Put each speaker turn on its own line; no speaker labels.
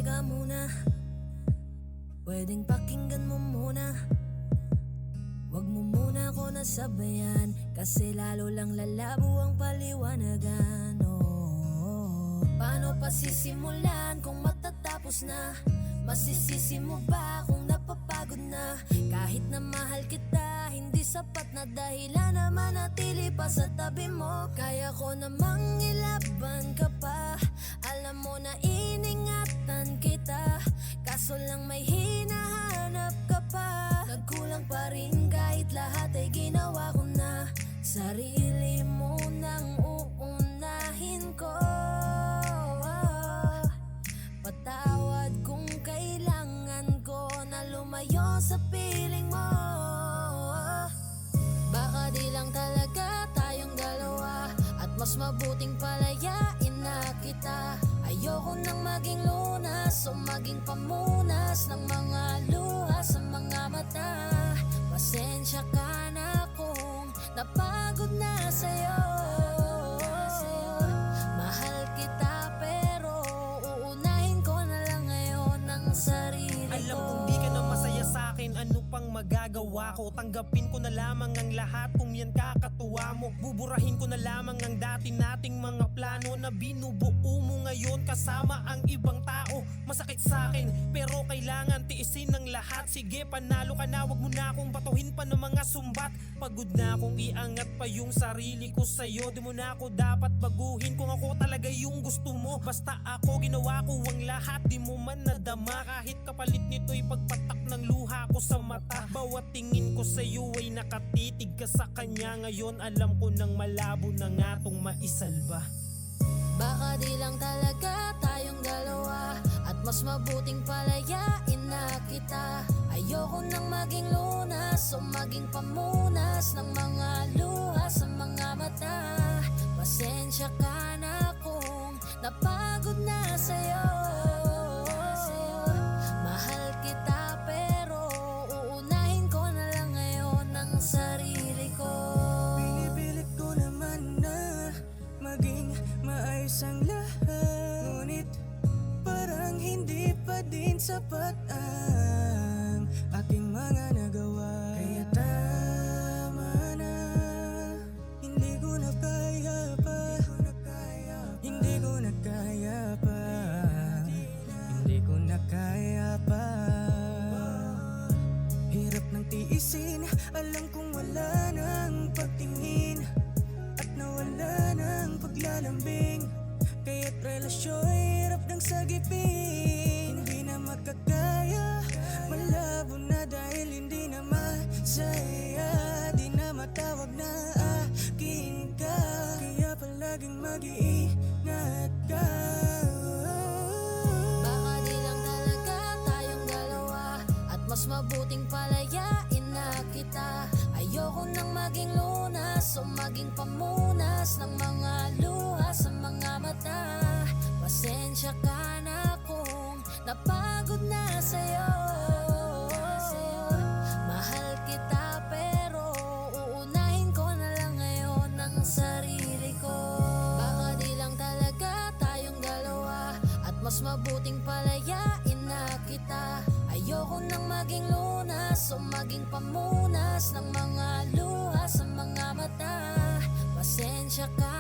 teka muna, pwedeng pakinggan mo muna. Wag mo muna ako nasabayan, kasi lalo lang lalabo ang paliwanagan. Paano pa sisimulan kung matatapos na? Masisisi mo ba kung napapagod na? Kahit na mahal kita, hindi sapat na dahilan na manatili pa sa tabi mo. Kaya ko namang ilaban ka pa, alam mo na iningatan kita, kaso lang may hinahanap ka pa. Nagkulang pa rin kahit lahat ay ginawa ko na. Sarili mo nang uunahin ko. Patawad kung kailangan ko na lumayo sa piling mo. Baka di lang talaga tayong dalawa, at mas mabuting palayain na kita. Ayoko nang maging lunas o maging pamunas ng mga luha sa mga mata. Pasensya ka na kung napagod na sa'yo. Mahal kita pero uunahin ko na lang ngayon ang sarili ko.
Alam kong di ka na masaya sa'kin, ano pang magagawa ko? Tanggapin ko na lamang ang lahat kung yan kakatuwa mo. Buburahin ko na lamang ang dati nating mga plano na binubuo mo ngayon kasama ang ibang tao. Masakit sa'kin pero kailangan tiisin ng lahat. Sige, panalo ka na, wag mo na akong batuhin pa ng mga sumbat. Pagod na akong iangat pa yung sarili ko sa'yo. Di mo na ako dapat baguhin kung ako talaga yung gusto mo. Basta ako ginawa ko ang lahat, di mo man nadama. Kahit kapalit nito'y pagpatak ng luha ko sa mata. Bawat tingin ko sa'yo ay nakatitig ka sa kanya. Ngayon alam ko nang malabo na nga tong maisalba.
Baka di lang talaga tayong dalawa, at mas mabuting palayain na kita. Ayoko nang maging lunas o maging pamunas ng mga luha sa mga mata. Pasensya ka na kung napagod na sa'yo. Mahal kita pero uunahin ko na lang ngayon ang sarili ko.
Pinipilit ko naman na maging maayos ang lahat, ngunit parang hindi pa din sapat ang aking mga nagawa. Kaya tama na, hindi ko na kaya pa, hindi ko na kaya pa, hindi ko na kaya pa. Hirap ng tiisin, alam kong wala nang pagtingin at nawala ng paglalambing. Kaya't relasyon hirap ng sagipin. Hindi na makakaya, malabo na dahil hindi na masaya. Di na matawag na akin ka, kaya palaging mag-iingat ka.
Baka di lang talaga tayong dalawa, at mas mabuting palayain na kita. Ayoko nang maging lunas o maging pamunas ng mga luha sa mga mata. Pasensya ka na kung napagod na sa'yo. Mahal kita pero uunahin ko na lang ngayon ang sarili ko. Baka di lang talaga tayong dalawa, at mas mabuting palayain na kita. Ayoko nang maging lunas o maging pamunas ng mga luha sa mga mata. Pasensya ka